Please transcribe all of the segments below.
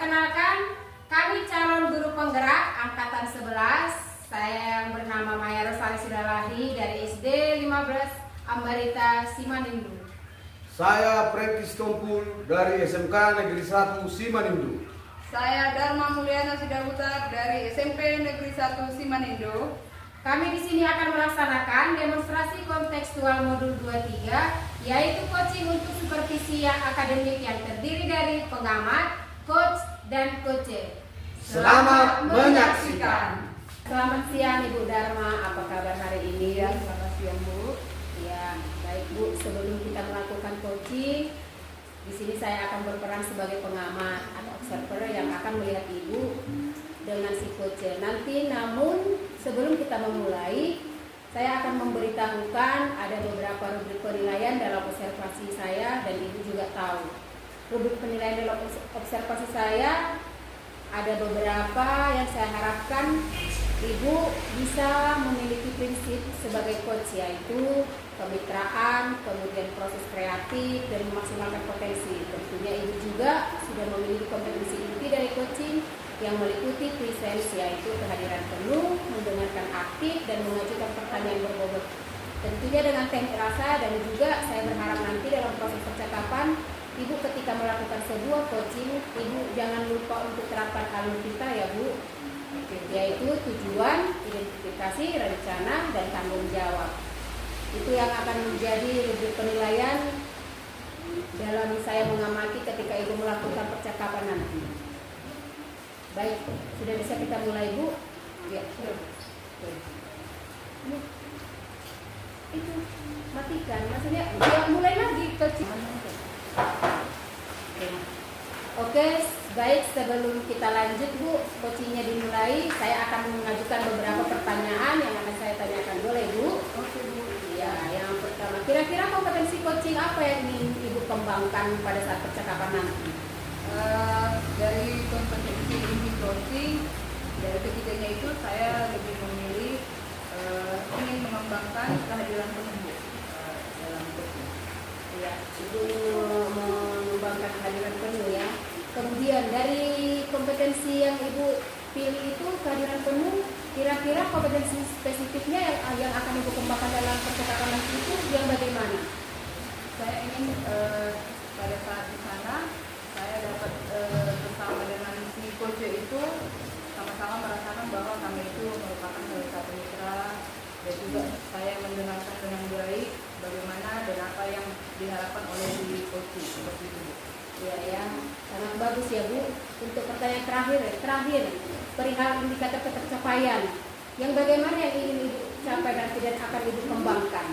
Perkenalkan, kami calon guru penggerak Angkatan 11. Saya yang bernama Maya Rosali Sidalahi dari SD 15 Ambarita Simanindu. Saya Pretis Tompul dari SMK Negeri 1 Simanindu. Saya Dharma Mulyana Sidahutar dari SMP Negeri 1 Simanindu. Kami di sini akan melaksanakan demonstrasi kontekstual modul 23, yaitu coaching untuk supervisi yang akademik yang terdiri dari pengamat, coach, dan coache. Selamat menyaksikan. Selamat siang Ibu Dharma, apa kabar hari ini? Ya, selamat siang Bu. Ya, baik Bu. Sebelum kita melakukan coaching, di sini saya akan berperan sebagai pengamat atau observer yang akan melihat Ibu dengan si coach. Nanti, namun sebelum kita memulai, saya akan memberitahukan ada beberapa rubrik penilaian dalam observasi saya dan Ibu juga tahu. Rubrik penilaian dalam observasi saya ada beberapa yang saya harapkan Ibu bisa memiliki prinsip sebagai coach, yaitu kemitraan, kemudian proses kreatif, dan memaksimalkan potensi. Tentunya Ibu juga sudah memiliki kompetensi inti dari coaching yang meliputi presence, yaitu kehadiran penuh, mendengarkan aktif, dan mengajukan pertanyaan berbobot. Tentunya dengan teknik rasa, dan juga saya berharap nanti dalam proses percakapan Ibu ketika melakukan sebuah coaching, Ibu jangan lupa untuk terapkan alur kita ya Bu, yaitu tujuan, identifikasi, rencana, dan tanggung jawab. Itu yang akan menjadi rubrik penilaian dalam saya mengamati ketika Ibu melakukan percakapan nanti. Baik, sudah bisa kita mulai Bu? Ya, sudah. Itu matikan, maksudnya ya mulai lagi coaching. Oke, baik, sebelum kita lanjut Bu, coachingnya dimulai, saya akan mengajukan beberapa pertanyaan yang akan saya tanyakan. Boleh Bu? Oke Bu. Ya, yang pertama, kira-kira kompetensi coaching apa yang ingin Ibu kembangkan pada saat percakapan nanti? Dari kompetensi inti coaching, dari ketiganya itu saya lebih memilih ingin mengembangkan kehadiran penuh dalam coaching. Ya, Ibu mengembangkan kehadiran penuh ya. Kemudian dari kompetensi yang Ibu pilih itu kehadiran penuh, kira-kira kompetensi spesifiknya yang akan Ibu kembangkan dalam percakapan nanti itu yang bagaimana? Saya ingin pada saat di sana saya dapat bersama dengan si coach itu sama-sama merasakan bahwa kami itu merupakan salah satu mitra, dan juga saya mendengarkan dengan baik bagaimana dan apa yang diharapkan oleh si coach seperti itu. Ya, sangat bagus ya Bu. Untuk pertanyaan terakhir, perihal indikator ketercapaian, yang bagaimana yang ingin Ibu capai dan tidak akan Ibu kembangkan?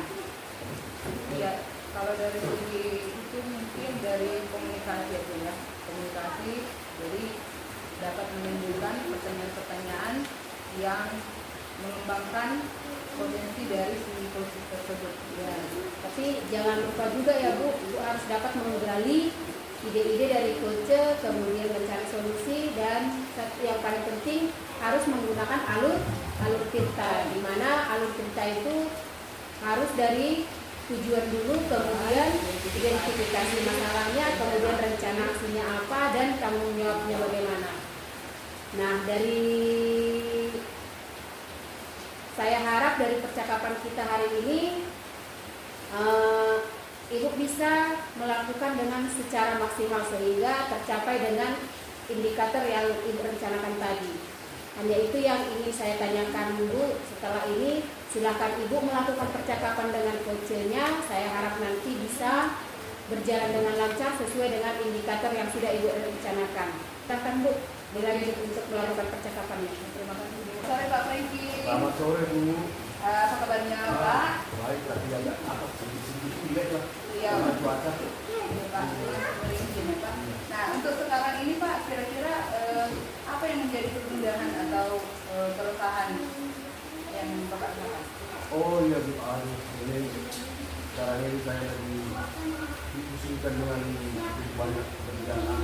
Ya, kalau dari segi itu mungkin dari komunikasi aja ya, komunikasi, jadi dapat menimbulkan pertanyaan-pertanyaan yang mengembangkan potensi dari si coach tersebut. Ya, tapi jangan lupa juga ya Bu, Ibu harus dapat menggali ide-ide dari coach, kemudian mencari solusi, dan yang paling penting harus menggunakan alur cerita, di mana alur cerita itu harus dari tujuan dulu, kemudian identifikasi masalahnya, kemudian rencana aksinya apa, dan tanggung jawabnya bagaimana. Nah, dari saya harap dari percakapan kita hari ini Ibu bisa melakukan dengan secara maksimal sehingga tercapai dengan indikator yang Ibu rencanakan tadi. Hanya itu yang ingin saya tanyakan Bu. Setelah ini silakan Ibu melakukan percakapan dengan coachnya. Saya harap nanti bisa berjalan dengan lancar sesuai dengan indikator yang sudah Ibu rencanakan. Silakan Bu, dilanjut untuk melakukan percakapannya. Terima kasih Bu. Sore Pak Franky. Selamat sore Bu. Apa kabarnya Pak? Baik, tapi agak sedikit jelek lah. Iya. Karena cuaca. Iya, Pak. Pak. Nah, untuk sekarang ini Pak, kira-kira apa yang menjadi kegundahan atau keresahan yang Bapak rasakan? Oh iya Bu, ini sekarang ini saya lagi dipusingkan dengan banyak pekerjaan,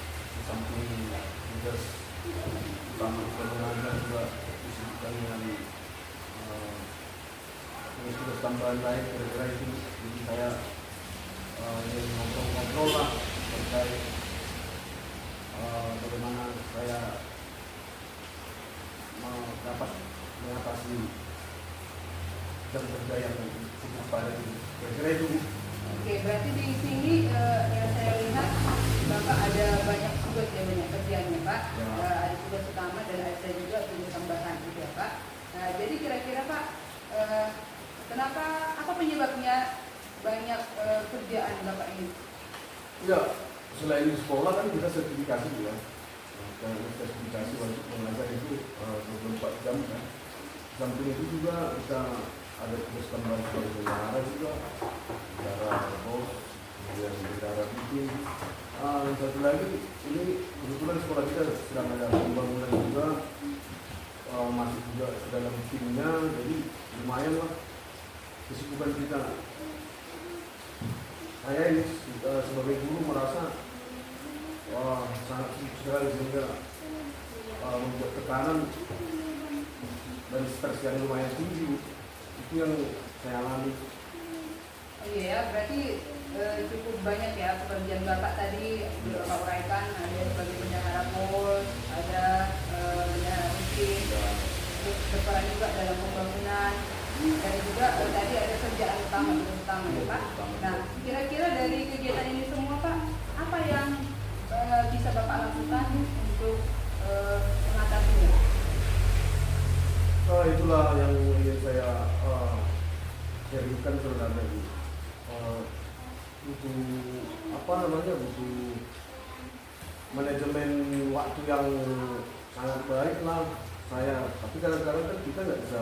di samping tugas utama mengajar juga disibukkan dengan tugas tambahan lain, kira-kira itu. Jadi saya ingin ngobrol-ngobrol lah terkait bagaimana saya dapat mengatasi jam kerja yang cukup padat itu. Kira-kira itu. Oke, berarti di sini yang saya lihat Bapak ada banyak tugas ya, banyak kerjaannya Pak. Ya. Ada tugas utama dan ada juga tugas tambahan gitu ya Pak. Nah, jadi kira-kira Pak, kenapa, apa penyebabnya banyak kerjaan Bapak ini? Ya, selain di sekolah kan kita sertifikasi ya. Dan sertifikasi wajib mengajar itu 24 jam kan. Samping itu juga kita ada tugas tambahan sebagai bendahara juga, bendahara bos, kemudian bendahara bikin. Yang satu lagi ini kebetulan sekolah kita sedang ada pembangunan juga, masih juga dalam timnya, jadi lumayan lah kesibukan kita. Saya ini sebagai guru merasa sangat sibuk sekali sehingga membuat tekanan dan stres yang lumayan tinggi. Itu yang saya alami. Oh iya ya, berarti cukup banyak ya pekerjaan Bapak tadi Bapak uraikan, ada sebagai bendahara pos, ada bendahara rutin, terus berperan juga dalam pembangunan, dan juga tadi ada kerjaan utama ya Pak. Nah, kira-kira dari kegiatan ini semua Pak, apa yang bisa Bapak lakukan untuk mengatasinya? Itulah yang ingin saya sharingkan sebenarnya Bu. Butuh butuh manajemen waktu yang sangat baik lah saya. Tapi kadang-kadang kan kita nggak bisa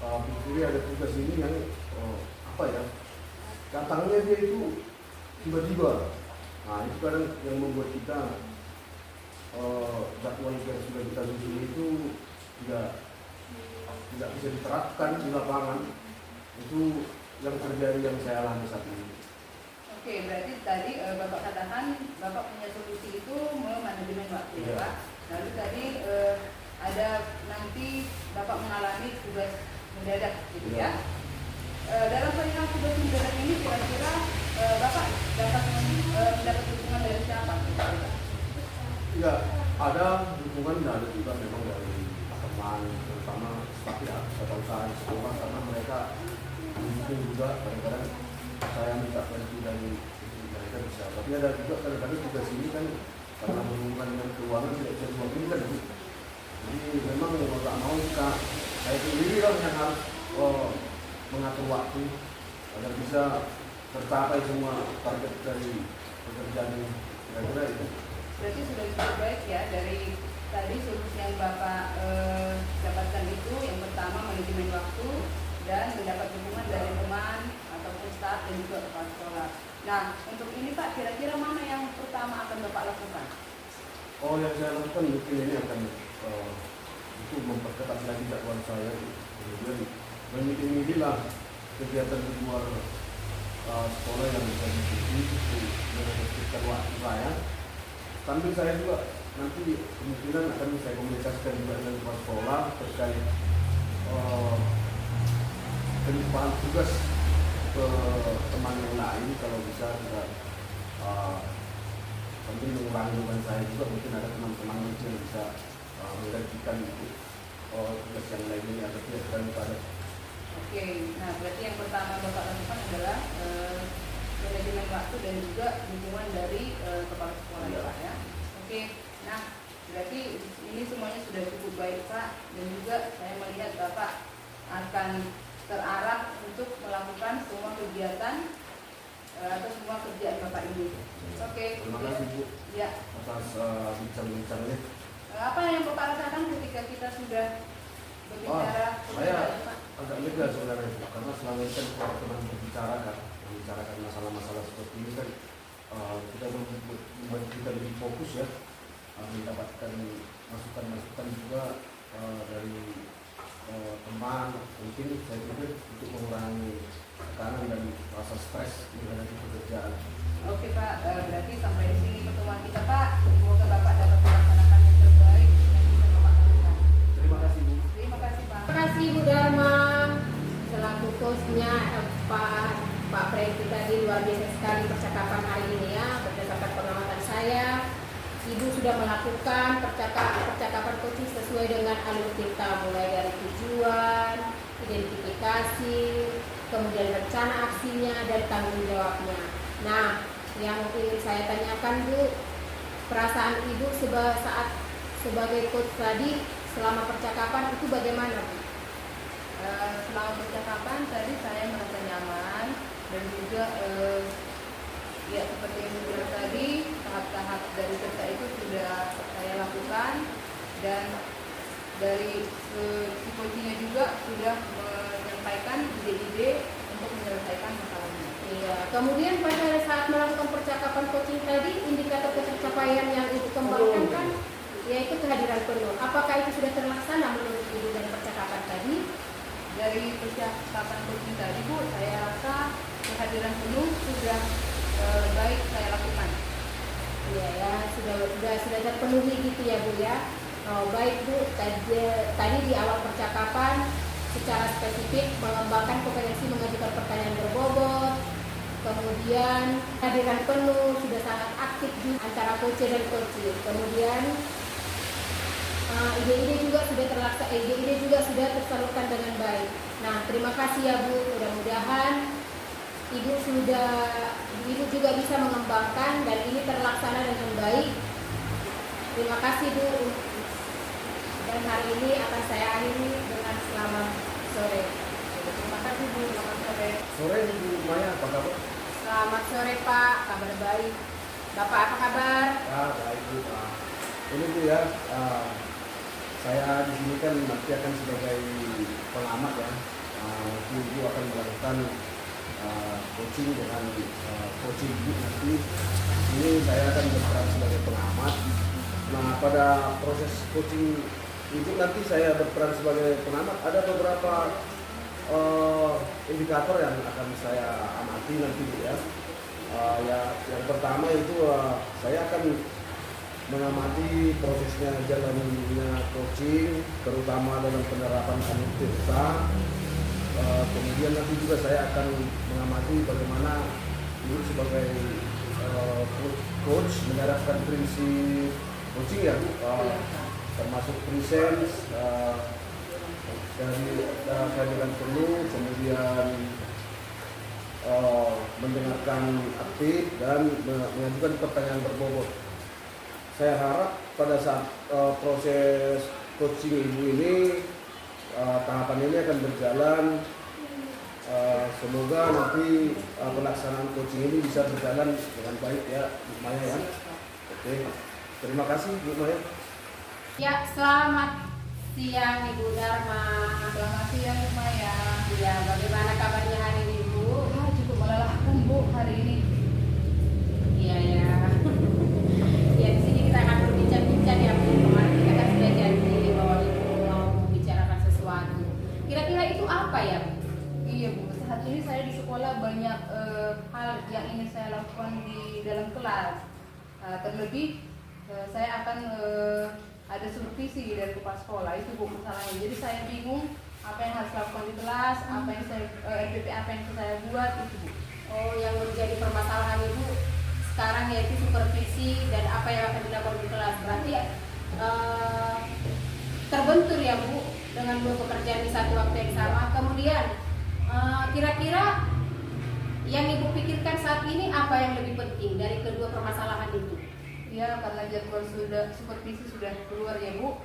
pikir ada tugas ini yang datangnya dia itu tiba-tiba. Nah itu kadang yang membuat kita jadwal yang sudah kita susun itu tidak bisa diterapkan di lapangan. Itu yang terjadi yang saya alami saat ini. Oke, berarti tadi Bapak katakan Bapak punya solusi itu memanajemen waktu ya Pak. Lalu tadi ada nanti Bapak mengalami tugas mendadak gitu ya. Dalam perihal tugas mendadak ini kira-kira Bapak dapat mendapat dukungan dari siapa? Ya, ada dukungan dan ada juga memang dari teman, terutama staf ya, usaha sekolah, karena mereka mungkin juga kadang-kadang saya minta bantu dari mereka bisa. Tapi ada juga kadang-kadang tugas ini kan karena berhubungan dengan keuangan tidak bisa diwakilkan. Jadi memang nggak mau saya sendiri lah yang harus mengatur waktu agar bisa tercapai semua target dari pekerjaan ini. Kira-kira itu. Berarti sudah cukup baik ya dari tadi solusi yang Bapak dapatkan itu, yang pertama manajemen waktu dan mendapat dukungan dari teman ataupun staf dan juga kepala sekolah. Nah, untuk ini Pak, kira-kira mana yang pertama akan Bapak lakukan? Yang saya lakukan mungkin ini akan itu memperketat lagi jadwal saya, kemudian memilih lah kegiatan di luar sekolah yang bisa diikuti untuk mengefektifkan waktu saya. Sambil saya juga nanti kemungkinan akan saya komunikasikan juga dengan kepala sekolah terkait pelimpahan tugas ke teman yang lain, kalau bisa juga sambil mengurangi beban saya juga, mungkin ada teman-teman yang bisa menggantikan tugas yang lainnya agar tidak terlalu padat. Oke, nah berarti yang pertama Bapak lakukan adalah manajemen waktu dan juga dukungan dari kepala sekolah ya Pak ya. Oke, nah berarti ini semuanya sudah cukup baik Pak, dan juga saya melihat Bapak akan terarah untuk melakukan semua kegiatan atau semua kerjaan Bapak ini. Oke. Terima kasih Bu Ya. atas bincang-bincangnya. Apa yang Bapak rasakan ketika kita sudah berbicara? Saya agak lega sebenarnya Bu, karena selama ini kan kalau teman membicarakan masalah-masalah seperti ini kan kita membuat kita lebih fokus ya, mendapatkan masukan-masukan juga dari teman. Mungkin saya pikir untuk mengurangi tekanan dan rasa stres menghadapi pekerjaan. Oke Pak, berarti sampai di sini pertemuan kita Pak. Semoga Bapak dapat melaksanakan yang terbaik yang bisa Bapak lakukan. Terima kasih Bu. Terima kasih Pak. Terima kasih Bu Dharma selaku hostnya Pak Preti tadi, luar biasa sekali percakapan hari ini ya, berdasarkan pengamatan saya Ibu sudah melakukan percakapan coaching sesuai dengan alur kita, mulai dari tujuan, identifikasi, kemudian rencana aksinya, dan tanggung jawabnya. Nah, yang ingin saya tanyakan Bu, perasaan Ibu saat sebagai coach tadi selama percakapan itu bagaimana Bu? Selama percakapan tadi saya merasa nyaman dan juga ya seperti yang dibilang tadi, tahap-tahap dari kerja itu sudah saya lakukan, dan dari si coachingnya juga sudah menyampaikan ide-ide untuk menyelesaikan masalahnya. Iya. Kemudian pada saat melakukan percakapan coaching tadi, indikator pencapaian yang Ibu kembangkan kan yaitu kehadiran penuh. Apakah itu sudah terlaksana menurut Ibu dari percakapan tadi? Dari percakapan coaching tadi Bu, saya rasa kehadiran penuh sudah baik saya lakukan. Iya ya, sudah terpenuhi gitu ya Bu ya. Oh, baik Bu, tadi di awal percakapan secara spesifik mengembangkan kompetensi mengajukan pertanyaan berbobot, kemudian kehadiran penuh sudah sangat aktif juga antara coach dan coaching. Kemudian ide-ide juga sudah tersalurkan dengan baik. Nah, terima kasih ya Bu. Mudah-mudahan Ibu juga bisa mengembangkan dan ini terlaksana dengan baik. Terima kasih Bu. Dan hari ini akan saya akhiri dengan selamat sore. Terima kasih Bu. Selamat sore. Sore Ibu Maya, apa kabar? Selamat sore Pak. Kabar baik. Bapak apa kabar? Baik Bu. Ini Bu ya, saya di sini kan nanti akan sebagai pengamat ya. Ibu akan melakukan coaching dengan coaching Ibu nanti. Ini saya akan berperan sebagai pengamat. Nah, pada proses coaching Ibu nanti saya berperan sebagai pengamat. Ada beberapa indikator yang akan saya amati nanti Bu ya. Yang pertama itu saya akan mengamati prosesnya jalannya coaching, terutama dalam penerapan anugerah. Kemudian nanti juga saya akan mengamati bagaimana Ibu sebagai coach menerapkan prinsip coaching ya Bu, termasuk presence dari kehadiran penuh, kemudian mendengarkan aktif dan mengajukan pertanyaan berbobot. Saya harap pada saat proses coaching Ibu ini tahapan ini akan berjalan. Semoga nanti pelaksanaan coaching ini bisa berjalan dengan baik ya Bu Maya ya. Oke, terima kasih Bu Maya. Ya, selamat siang Ibu Dharma. Selamat siang Bu Maya. Ya, bagaimana kabarnya hari ini Bu? Cukup melelahkan Bu hari ini. Iya ya. Ya, di sini kita akan berbincang-bincang ya Bu. Kemarin kita kan sudah janji bahwa Ibu mau membicarakan sesuatu. Kira-kira itu apa ya Bu? Iya Bu, saat ini saya di sekolah banyak hal yang ingin saya lakukan di dalam kelas. Terlebih saya akan ada supervisi dari kepala sekolah, itu Bu masalahnya. Jadi saya bingung apa yang harus lakukan di kelas, apa yang saya RPP apa yang saya buat itu Bu. Oh, yang menjadi permasalahan Ibu sekarang yaitu supervisi dan apa yang akan dilakukan di kelas. Berarti terbentur ya Bu dengan dua pekerjaan di satu waktu yang sama. Kemudian kira-kira yang Ibu pikirkan saat ini apa yang lebih penting dari kedua permasalahan itu? Ya, karena jadwal supervisi sudah keluar ya Bu.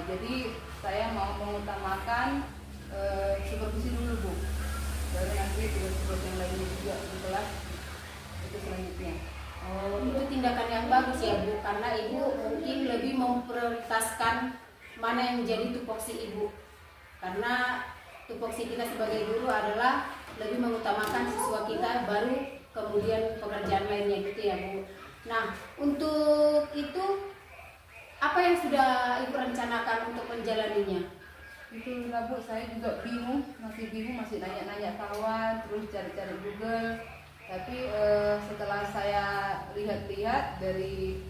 Jadi saya mau mengutamakan supervisi dulu Bu. Baru nanti tugas-tugas yang lainnya juga di kelas itu selanjutnya. Oh, itu tindakan yang bagus ya Bu, karena Ibu mungkin lebih memprioritaskan mana yang menjadi tupoksi Ibu. Karena tupoksi kita sebagai guru adalah lebih mengutamakan siswa kita, baru kemudian pekerjaan lainnya gitu ya Bu. Nah, untuk itu apa yang sudah Ibu rencanakan untuk menjalaninya? Itu lah Bu, saya juga masih nanya-nanya kawan, terus cari-cari Google. Tapi setelah saya lihat-lihat dari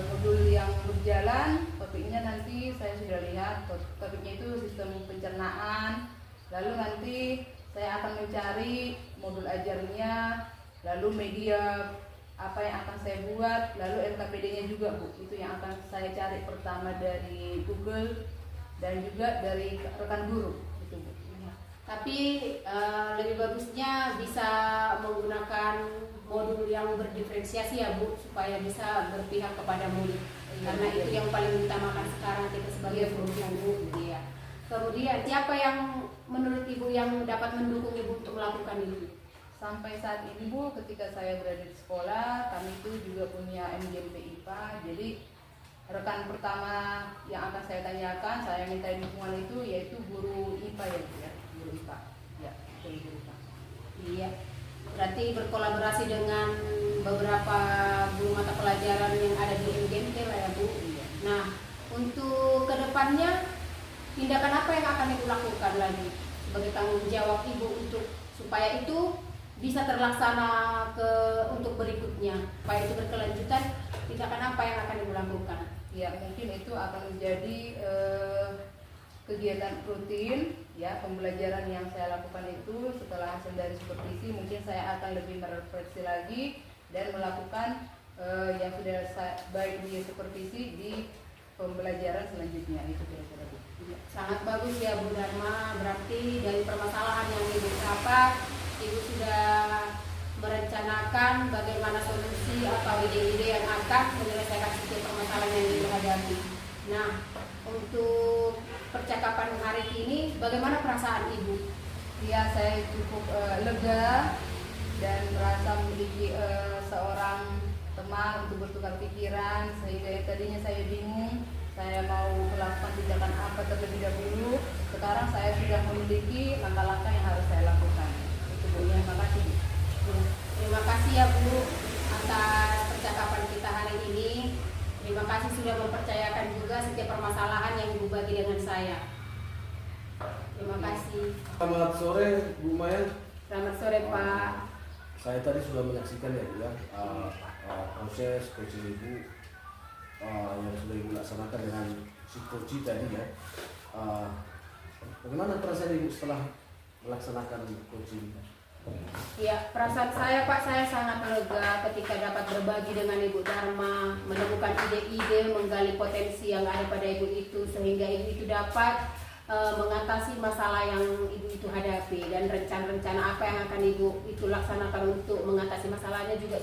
modul yang berjalan, topiknya nanti saya sudah lihat, topiknya itu sistem pencernaan. Lalu nanti saya akan mencari modul ajarnya, lalu media apa yang akan saya buat, lalu LKPD-nya juga Bu, itu yang akan saya cari pertama dari Google dan juga dari rekan guru itu Bu. Tapi lebih bagusnya bisa menggunakan modul yang berdiferensiasi ya Bu, supaya bisa berpihak kepada murid. Karena itu yang paling utamakan sekarang kita sebagai guru gitu ya. Kemudian siapa yang menurut Ibu yang dapat mendukung Ibu untuk melakukan itu? Sampai saat ini Bu, ketika saya berada di sekolah, kami itu juga punya MGMP IPA. Jadi rekan pertama yang akan saya tanyakan, saya minta dukungan itu yaitu guru IPA ya Bu ya, guru IPA. Ya, guru IPA. Iya. Berarti berkolaborasi dengan beberapa guru mata pelajaran yang ada di MGMT lah ya Bu. Iya. Nah, untuk kedepannya tindakan apa yang akan Ibu lakukan lagi sebagai tanggung jawab Ibu untuk supaya itu bisa terlaksana untuk berikutnya, supaya itu berkelanjutan, tindakan apa yang akan Ibu lakukan? Ya, mungkin itu akan menjadi kegiatan rutin ya, pembelajaran yang saya lakukan itu setelah hasil dari supervisi, mungkin saya akan lebih merefleksi lagi dan melakukan yang sudah baik di supervisi di pembelajaran selanjutnya. Itu kira-kira Bu. Sangat bagus ya Bu Dharma, berarti dari permasalahan yang Ibu dapat, Ibu sudah merencanakan bagaimana solusi atau ide-ide yang akan menyelesaikan setiap permasalahan yang Ibu hadapi. Nah, untuk percakapan hari ini, bagaimana perasaan Ibu? Ya, saya cukup lega dan merasa memiliki seorang teman untuk bertukar pikiran, sehingga yang tadinya saya bingung saya mau melakukan tindakan apa terlebih dahulu, sekarang saya sudah memiliki langkah-langkah yang harus saya lakukan. Itu Bu, terima kasih. Terima kasih ya Bu atas percakapan kita hari ini. Terima kasih sudah mempercayakan juga setiap permasalahan yang Ibu bagi dengan saya. Terima kasih. Selamat sore Bu Maya. Selamat sore Pak. Saya tadi sudah menyaksikan ya Bu ya, proses coaching Ibu yang sudah Ibu laksanakan dengan si coach tadi ya. Bagaimana perasaan Ibu setelah melaksanakan coaching? Ya, perasaan saya Pak, saya sangat lega ketika dapat berbagi dengan Ibu Dharma, menemukan ide-ide, menggali potensi yang ada pada Ibu itu, sehingga Ibu itu dapat mengatasi masalah yang Ibu itu hadapi, dan rencana-rencana apa yang akan Ibu itu laksanakan untuk mengatasi masalahnya juga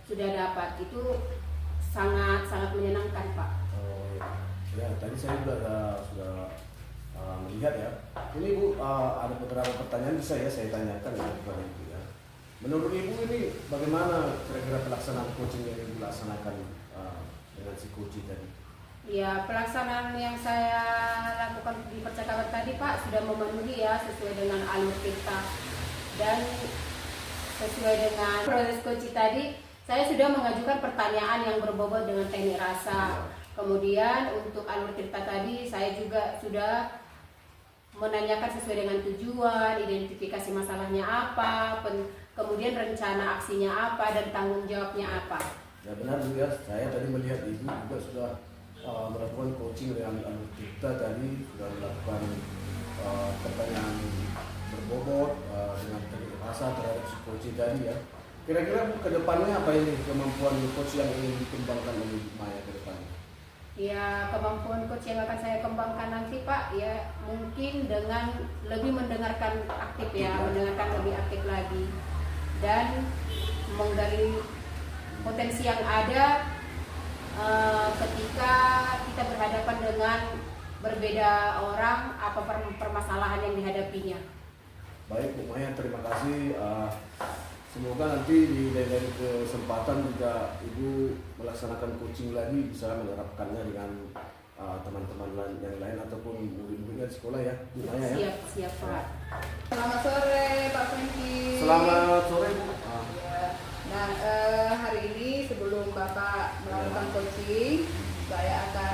sudah dapat. Itu sangat menyenangkan Pak. Ya, tadi saya juga sudah melihat ya. Ini Bu, ada beberapa pertanyaan bisa ya saya tanyakan ya kepada Ibu ya. Menurut Ibu ini bagaimana kira-kira pelaksanaan coaching yang Ibu laksanakan dengan si coach tadi? Ya, pelaksanaan yang saya lakukan di percakapan tadi Pak sudah memenuhi ya, sesuai dengan alur kita dan sesuai dengan proses coach tadi. Saya sudah mengajukan pertanyaan yang berbobot dengan teknik rasa. Kemudian untuk alur cerita tadi saya juga sudah menanyakan sesuai dengan tujuan, identifikasi masalahnya apa, kemudian rencana aksinya apa, dan tanggung jawabnya apa. Ya benar Bu ya, saya tadi melihat Ibu juga sudah melakukan coaching dengan alur cerita tadi, sudah melakukan pertanyaan berbobot dengan teknik rasa terhadap si coach tadi ya. Kira-kira ke depannya apa ini kemampuan coach yang ingin dikembangkan oleh Maya ke depannya? Ya, kemampuan coach yang akan saya kembangkan nanti Pak, ya mungkin dengan lebih mendengarkan aktif ya, mendengarkan lebih aktif lagi dan menggali potensi yang ada ketika kita berhadapan dengan berbeda orang, apa permasalahan yang dihadapinya. Baik Bu Maya, terima kasih. Semoga nanti di lain kesempatan jika Ibu melaksanakan coaching lagi bisa menerapkannya dengan teman-teman yang lain ataupun murid-muridnya di sekolah ya, Bu Maya ya. Siap Pak. Selamat sore Pak Franky. Selamat sore Bu. Nah, hari ini sebelum Bapak melakukan coaching, saya akan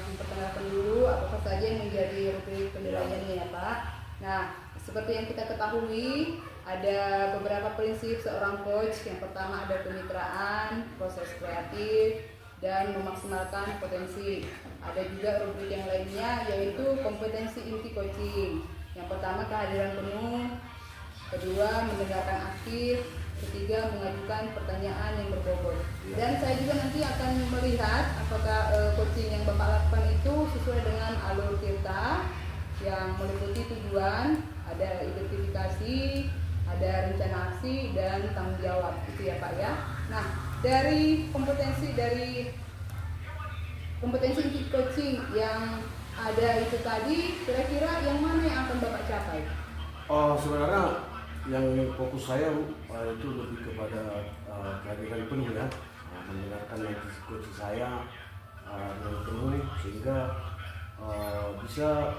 memperkenalkan dulu apa saja yang menjadi rubrik penilaiannya ya Pak. Nah, seperti yang kita ketahui, ada beberapa prinsip seorang coach. Yang pertama ada kemitraan, proses kreatif, dan memaksimalkan potensi. Ada juga rubrik yang lainnya yaitu kompetensi inti coaching. Yang pertama kehadiran penuh, kedua mendengarkan aktif, ketiga mengajukan pertanyaan yang berbobot. Dan saya juga nanti akan melihat apakah coaching yang Bapak lakukan itu sesuai dengan alur kita yang meliputi tujuan, ada identifikasi, ada rencana aksi, dan tanggung jawab, gitu ya Pak ya. Nah, dari kompetensi coaching yang ada itu tadi, kira-kira yang mana yang akan Bapak capai? Sebenarnya yang fokus saya itu lebih kepada kehadiran penuh ya, mendengarkan nanti coach saya dengan penuh sehingga bisa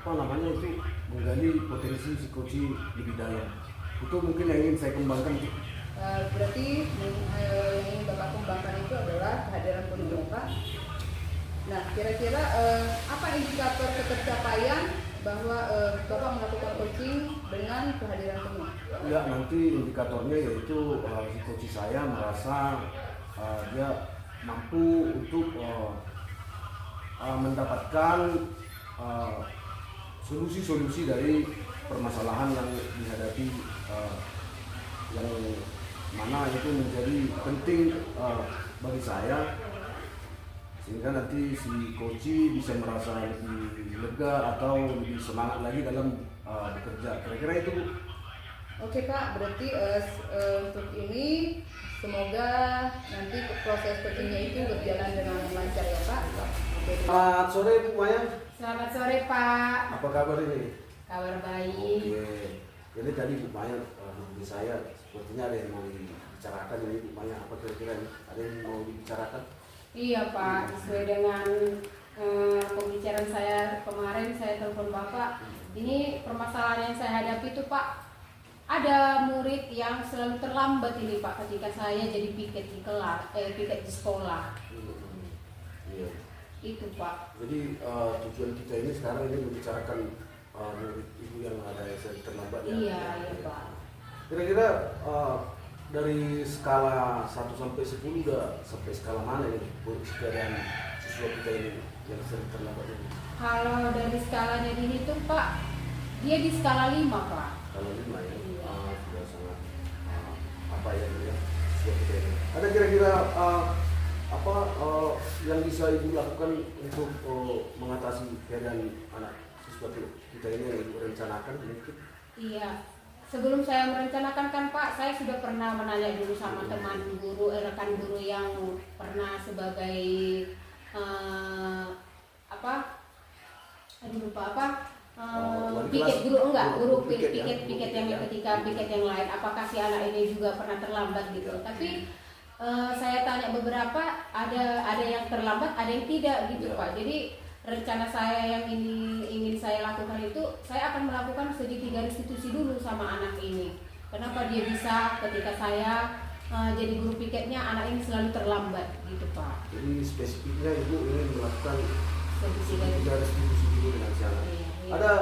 itu menggali potensi si coach lebih dalam. Itu mungkin yang ingin saya kembangkan. Berarti yang ingin Bapak kembangkan itu adalah kehadiran penuh Bapak. Nah, kira-kira apa indikator ketercapaian bahwa Bapak melakukan coaching dengan kehadiran penuh? Ya, nanti indikatornya yaitu si coach saya merasa dia mampu untuk mendapatkan solusi-solusi dari permasalahan yang dihadapi, yang mana itu menjadi penting bagi saya, sehingga nanti si coach bisa merasa lebih lega atau lebih semangat lagi dalam bekerja. Kira-kira itu. Oke Pak, berarti untuk ini semoga nanti proses coachingnya itu berjalan dengan lancar ya Pak. Selamat sore Bu Maya. Selamat sore Pak. Apa kabar ini? Kabar baik. Oke. Jadi tadi Bu Maya hubungi saya, sepertinya ada yang mau dibicarakan ini Bu Maya. Apa kira-kira ini? Ada yang mau dibicarakan? Iya Pak, sesuai dengan pembicaraan saya kemarin, saya telepon Bapak. Ini permasalahan yang saya hadapi itu Pak, ada murid yang selalu terlambat ini Pak ketika saya jadi piket di kelas, piket di sekolah. Iya. Itu Pak. Jadi tujuan kita ini sekarang ini membicarakan murid ibu yang ada yang sering terlambat ya. Iya Pak. Kira-kira dari skala 1 sampai 10 udah sampai skala mana ini keadaan siswa kita ini yang sering terlambat ini? Kalau dari skalanya dihitung Pak, dia di skala 5 Pak. Kalau 5 ya, Iya. sudah sangat apa ya siswa kita ini. Ada kira-kira yang bisa ibu lakukan untuk mengatasi keadaan anak siswa kita ini yang ibu rencanakan mungkin? Iya. Sebelum saya merencanakan kan Pak, saya sudah pernah menanya dulu sama teman guru, rekan guru yang pernah sebagai piket guru piket yang ketika piket yang lain, apakah si anak ini juga pernah terlambat gitu. Tapi saya tanya beberapa, ada yang terlambat, ada yang tidak gitu Pak. Jadi rencana saya yang ingin saya lakukan itu, saya akan melakukan segitiga restitusi dulu sama anak ini. Kenapa dia bisa ketika saya jadi guru piketnya, anak ini selalu terlambat gitu Pak. Jadi spesifiknya ibu ingin melakukan Segitiga restitusi dulu dengan si anak. Iya. Ada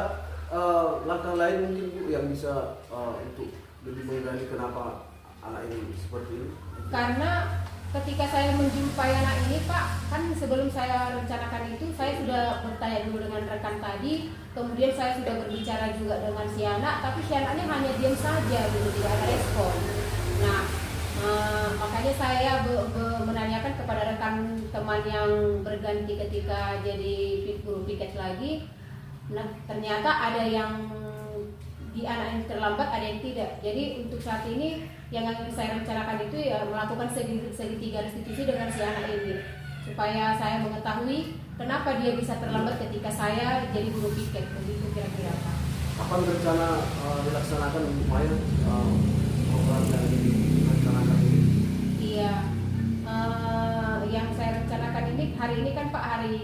langkah lain mungkin Bu yang bisa untuk lebih menggali kenapa anak ini seperti ini? Karena ketika saya menjumpai anak ini Pak, kan sebelum saya rencanakan itu, saya sudah bertanya dulu dengan rekan tadi, kemudian saya sudah berbicara juga dengan si anak, tapi si anaknya hanya diam saja gitu, tidak ada respon. Nah, makanya saya menanyakan kepada rekan teman yang berganti ketika jadi guru piket lagi. Nah, ternyata ada yang di anak yang terlambat, ada yang tidak. Jadi untuk saat ini yang akan saya rencanakan itu ya melakukan segitiga restitusi dengan si anak ini, supaya saya mengetahui kenapa dia bisa terlambat ketika saya jadi guru piket. Begitu kira-kira Pak. Kapan rencana dilaksanakan untuk Maya program yang direncanakan ini? Iya, yang saya rencanakan ini hari ini kan Pak hari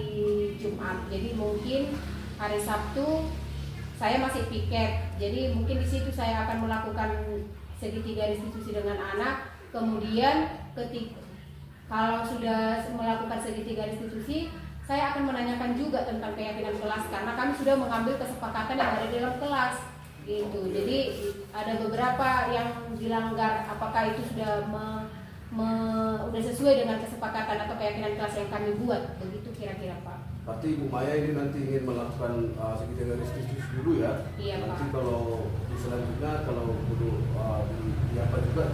Jumat, jadi mungkin hari Sabtu saya masih piket, jadi mungkin di situ saya akan melakukan segitiga restitusi dengan anak. Kemudian kalau sudah melakukan segitiga restitusi, saya akan menanyakan juga tentang keyakinan kelas, karena kami sudah mengambil kesepakatan yang ada di dalam kelas gitu. Jadi ada beberapa yang dilanggar, apakah itu sudah sudah sesuai dengan kesepakatan atau keyakinan kelas yang kami buat, begitu kira-kira Pak. Berarti Bu Maya ini nanti ingin melakukan sedikit restitusi dulu ya. Iya, Nanti Pak. kalau di selanjutnya kalau perlu di apa juga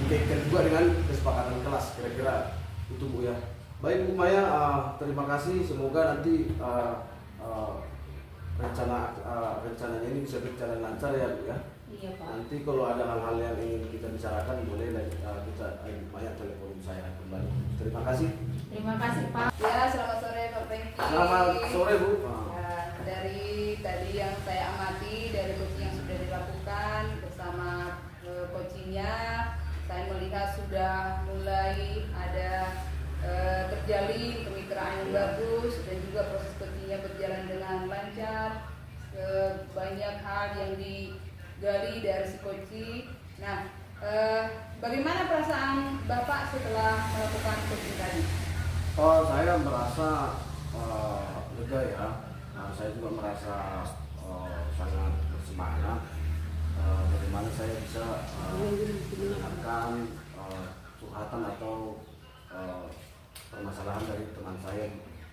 dikaitkan juga dengan kesepakatan kelas kira-kira itu Bu ya. Baik Bu Maya, terima kasih. Semoga nanti rencananya ini bisa berjalan lancar ya Bu ya. Iya, Pak. Nanti kalau ada hal-hal yang ingin kita bicarakan boleh kita Bu Maya telepon saya kembali. Terima kasih. Terima kasih, Pak. Ya, selamat sore Pak Franky. Selamat sore Bu. Nah, dari tadi yang saya amati dari coaching yang sudah dilakukan bersama coachingnya, saya melihat sudah mulai ada terjalin kemitraan yang bagus dan juga proses coachingnya berjalan dengan lancar. Banyak hal yang digali dari si coaching. Nah, bagaimana perasaan Bapak setelah melakukan coaching tadi? Saya merasa lega ya. Saya juga merasa sangat bersemangat. Bagaimana saya bisa mendengarkan curhatan atau permasalahan dari teman saya.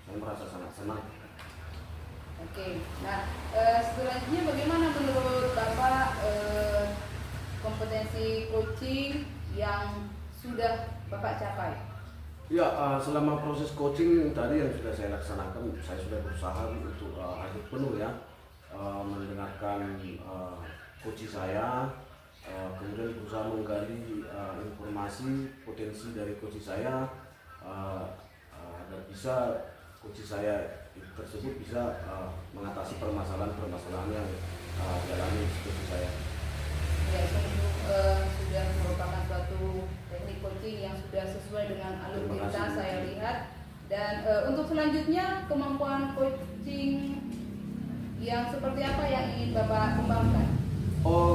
Saya merasa sangat senang. Oke, nah selanjutnya bagaimana menurut Bapak kompetensi coaching yang sudah Bapak capai? Ya, selama proses coaching tadi yang sudah saya laksanakan, saya sudah berusaha untuk hadir penuh ya, mendengarkan coach saya, kemudian berusaha menggali informasi potensi dari coach saya, agar bisa coach saya tersebut bisa mengatasi permasalahan-permasalahan yang dialami coach saya. Ya, sungguh sudah merupakan suatu teknik coaching yang sudah sesuai dengan alur kita saya lihat. Dan untuk selanjutnya kemampuan coaching yang seperti apa yang ingin Bapak kembangkan?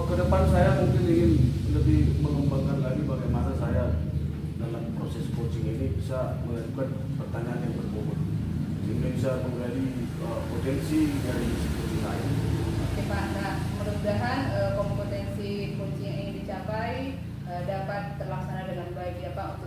Ke depan saya mungkin ingin lebih mengembangkan lagi bagaimana saya dalam proses coaching ini bisa mengajukan pertanyaan yang berbobot sehingga bisa menggali potensi dari coaching saya. Oke Pak, nah mudah-mudahan kompetensi coaching yang ingin dicapai dapat terlaksana dengan baik ya Pak.